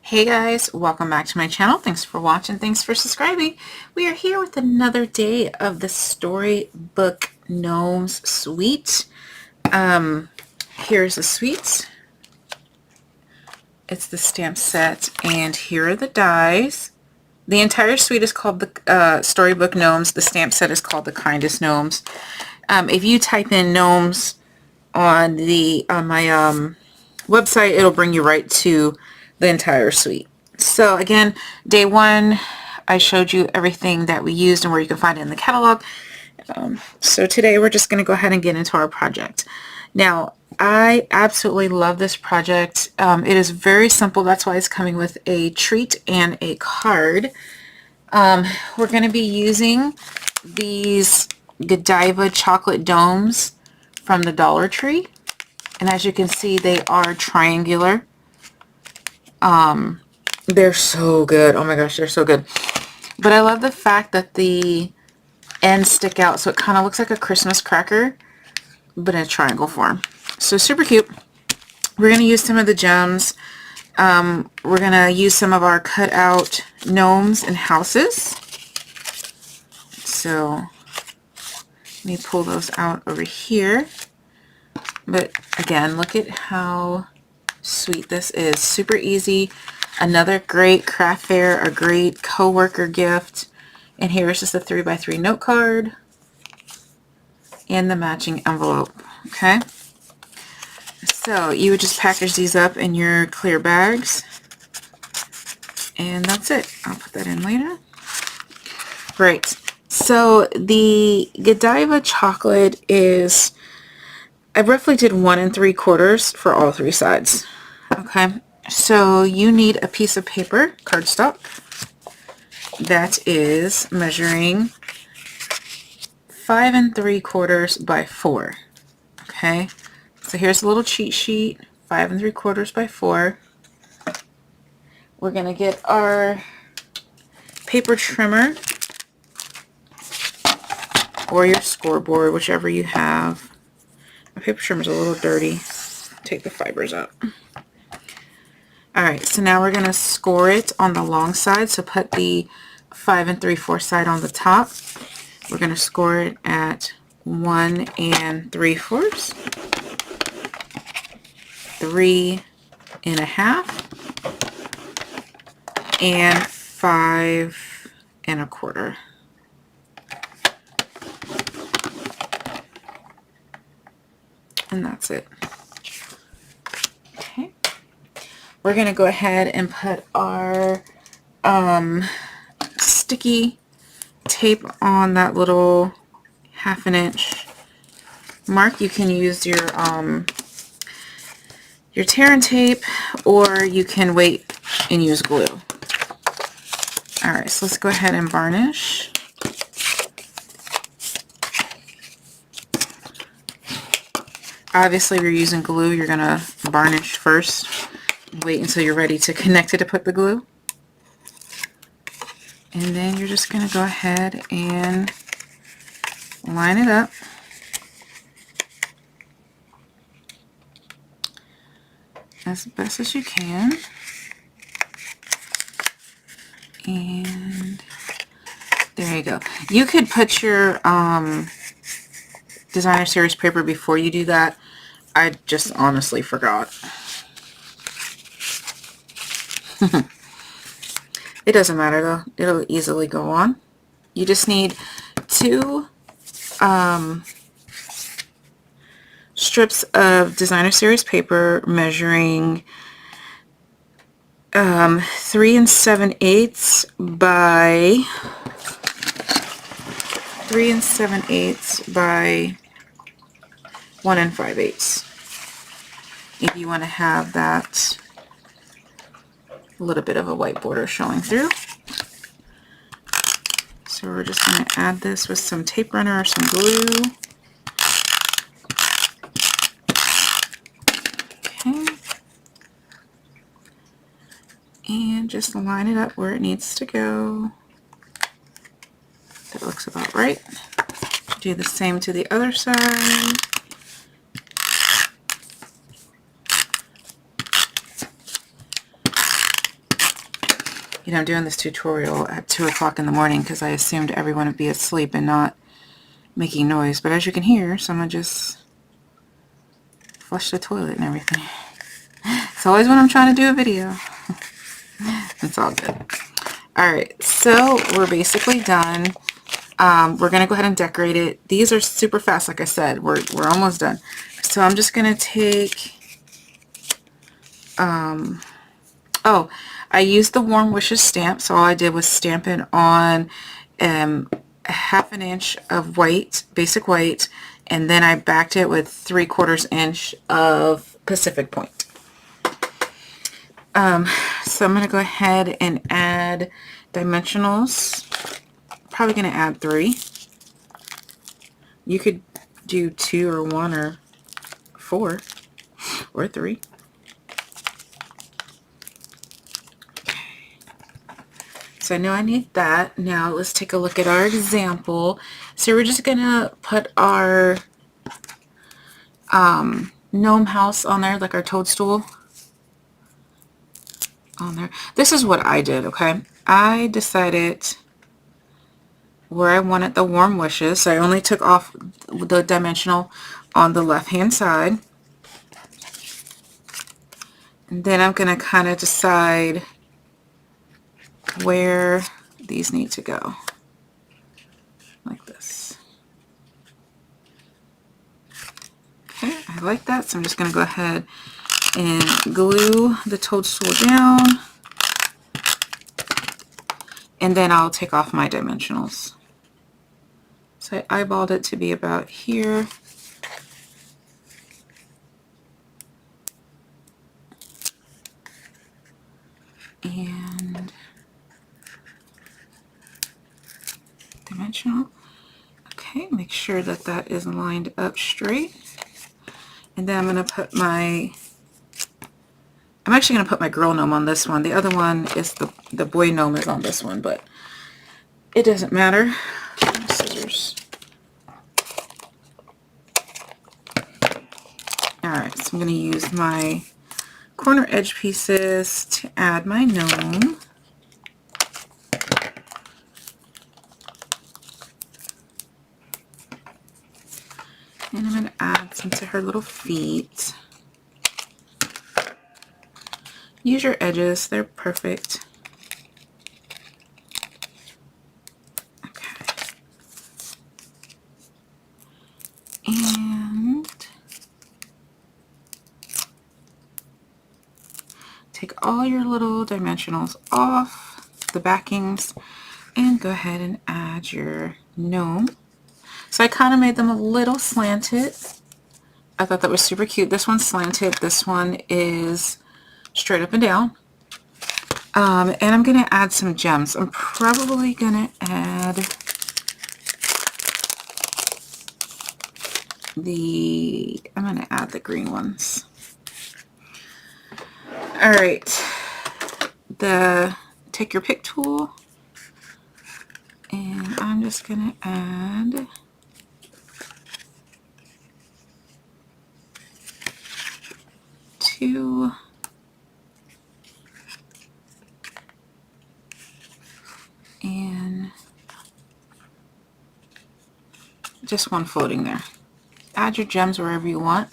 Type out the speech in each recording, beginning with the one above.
Hey guys, welcome back to my channel. Thanks for watching. Thanks for subscribing. We are here with another day of the Storybook Gnomes Suite. Here's the suite. It's the stamp set, and here are the dies. The entire suite is called the Storybook Gnomes. The stamp set is called the Kindest Gnomes. If you type in gnomes on my website, it'll bring you right to the entire suite. So again, day one, I showed you everything that we used and where you can find it in the catalog. So today we're just going to go ahead and get into our project. Now, I absolutely love this project. It is very simple. That's why it's coming with a treat and a card. We're going to be using these Godiva chocolate domes from the Dollar Tree. And as you can see, they are triangular. They're so good. Oh my gosh, they're so good. But I love the fact that the ends stick out, so it kind of looks like a Christmas cracker, but in a triangle form. So super cute. We're going to use some of the gems. We're going to use some of our cut out gnomes and houses. So let me pull those out over here. But again, look at how sweet this is. Super easy. Another great craft fair, a great coworker gift. And here is just a 3x3 note card and the matching envelope. Okay, so you would just package these up in your clear bags, and that's it. I'll put that in later. Great. So the Godiva chocolate is, I roughly did 1 3/4 for all 3 sides. Okay, so you need a piece of paper, cardstock, that is measuring 5 3/4 by 4. Okay, so here's a little cheat sheet, 5 3/4 by 4. We're going to get our paper trimmer or your scoreboard, whichever you have. My paper trimmer's a little dirty. Take the fibers out. Alright, so now we're going to score it on the long side. So put the 5 3/4 side on the top. We're going to score it at 1 3/4, 3 1/2, and 5 1/4. And that's it. Okay. We're going to go ahead and put our sticky tape on that little 1/2 inch mark. You can use your tear and tape, or you can wait and use glue. Alright, so let's go ahead and varnish. Obviously, if you're using glue, you're going to varnish first. Wait until you're ready to connect it to put the glue. And then you're just going to go ahead and line it up. As best as you can. And there you go. You could put your designer series paper before you do that. I just honestly forgot. It doesn't matter though. It'll easily go on. You just need 2 strips of designer series paper measuring 3 7/8 by 3 7/8 by 1 5/8. If you want to have that little bit of a white border showing through. So we're just going to add this with some tape runner or some glue. Okay. And just line it up where it needs to go. That looks about right. Do the same to the other side. You know, I'm doing this tutorial at 2 o'clock in the morning because I assumed everyone would be asleep and not making noise. But as you can hear, someone just flushed the toilet and everything. It's always when I'm trying to do a video. It's all good. Alright, so we're basically done. We're going to go ahead and decorate it. These are super fast, like I said. We're almost done. So I'm just going to take... oh, I used the Warm Wishes stamp. So all I did was stamp it on a ½ inch of white, basic white, and then I backed it with 3/4 inch of Pacific Point. So I'm going to go ahead and add dimensionals. Probably going to add 3. You could do 2 or 1 or 4 or 3. So I know I need that. Now let's take a look at our example. So we're just going to put our gnome house on there, like our toadstool on there. This is what I did, okay? I decided where I wanted the Warm Wishes. So I only took off the dimensional on the left hand side. And then I'm going to kind of decide where these need to go. Like this. Okay, I like that. So I'm just going to go ahead and glue the toadstool down. And then I'll take off my dimensionals. So I eyeballed it to be about here. And dimensional. Okay, make sure that that is lined up straight. And then I'm going to put my... I'm actually going to put my girl gnome on this one. The other one is the boy gnome is on this one, but it doesn't matter. Scissors. Alright, so I'm going to use my corner edge pieces to add my gnome. And I'm going to add some to her little feet. Use your edges, they're perfect. Okay. And take all your little dimensionals off the backings and go ahead and add your gnome. So I kind of made them a little slanted. I thought that was super cute. This one's slanted, this one is straight up and down. And I'm going to add some gems. I'm probably going to add the green ones. Alright, take your pick tool, and I'm just going to add two and just one floating there. Add your gems wherever you want.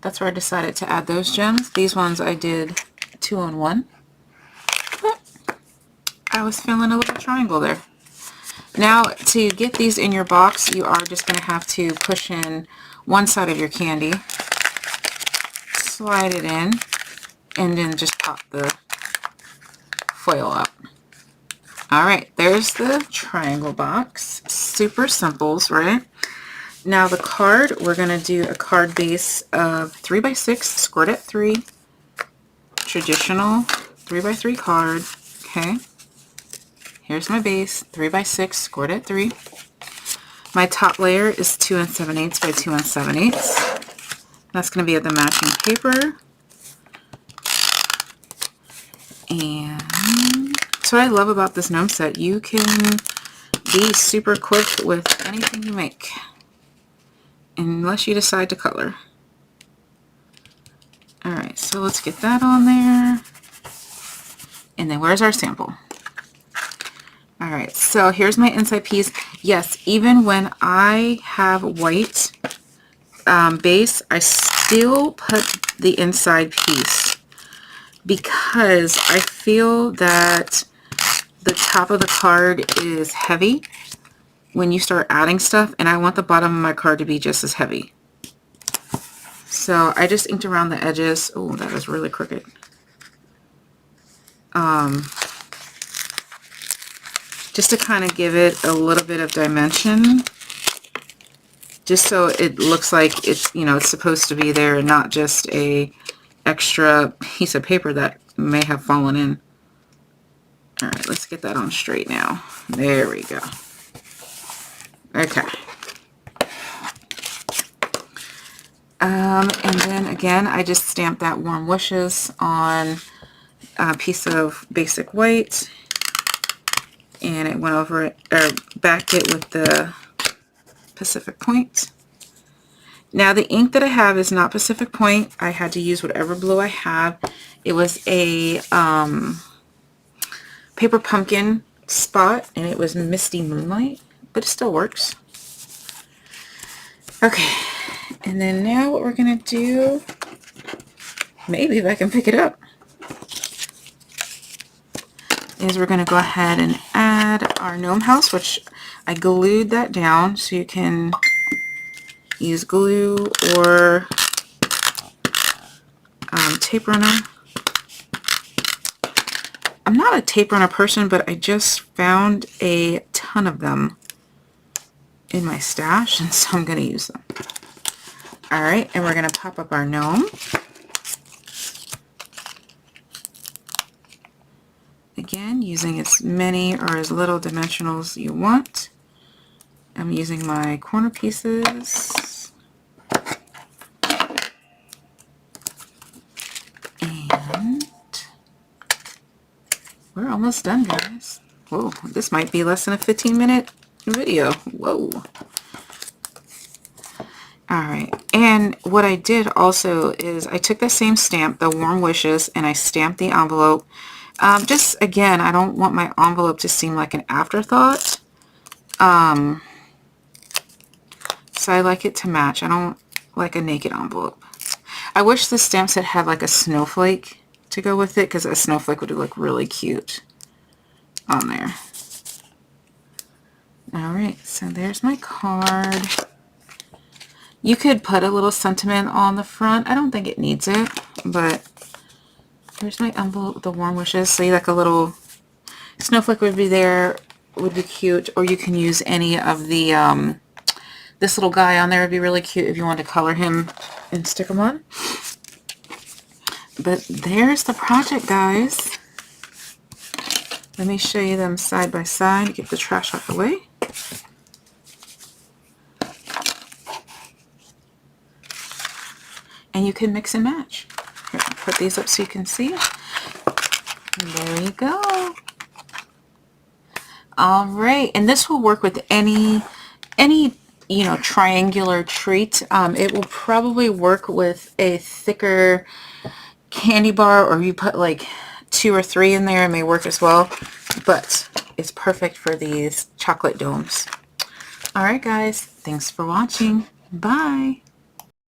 That's where I decided to add those gems. These ones I did 2 on 1. But I was feeling a little triangle there. Now to get these in your box, you are just going to have to push in one side of your candy, slide it in, and then just pop the foil up. Alright, there's the triangle box. Super simples, right? Now the card, we're going to do a card base of 3x6, scored at 3, traditional 3x3 card. Okay, here's my base, 3x6, scored at 3. My top layer is 2 7/8 by 2 7/8. That's going to be the matching paper. And so what I love about this gnome set, you can be super quick with anything you make, unless you decide to color. Alright, so let's get that on there. And then where's our sample? All right, so here's my inside piece. Yes, even when I have white base, I still put the inside piece because I feel that the top of the card is heavy when you start adding stuff, and I want the bottom of my card to be just as heavy. So I just inked around the edges. Oh, that is really crooked. Just to kind of give it a little bit of dimension, just so it looks like it's, you know, it's supposed to be there and not just a extra piece of paper that may have fallen in. All right, let's get that on straight now. There we go. Okay. And then again, I just stamped that warm wishes on a piece of basic white, and it went over it, or backed it with the Pacific Point. Now the ink that I have is not Pacific Point. I had to use whatever blue I have. It was a Paper Pumpkin spot, and it was Misty Moonlight, but it still works. Okay, and then now what we're gonna do, maybe if I can pick it up, is we're going to go ahead and add our gnome house, which I glued that down, so you can use glue or tape runner. I'm not a tape runner person, but I just found a ton of them in my stash, and so I'm going to use them. Alright, and we're going to pop up our gnome. Again, using as many or as little dimensionals you want. I'm using my corner pieces. And we're almost done, guys. Whoa, this might be less than a 15-minute video. Whoa. Alright, and what I did also is I took the same stamp, the Warm Wishes, and I stamped the envelope. Just, again, I don't want my envelope to seem like an afterthought. So I like it to match. I don't like a naked envelope. I wish the stamp set had like a snowflake to go with it, because a snowflake would look really cute on there. Alright, so there's my card. You could put a little sentiment on the front. I don't think it needs it, but here's my envelope, the Warm Wishes. So like a little snowflake would be there, would be cute. Or you can use any of the, this little guy on there would be really cute if you want to color him and stick him on. But there's the project, guys. Let me show you them side by side, get the trash out the way. And you can mix and match. Here, I'll put these up so you can see. And there you go. All right, and this will work with any you know, triangular treat. It will probably work with a thicker candy bar, or you put like 2 or 3 in there, it may work as well. But it's perfect for these chocolate domes. All right, guys, thanks for watching. Bye.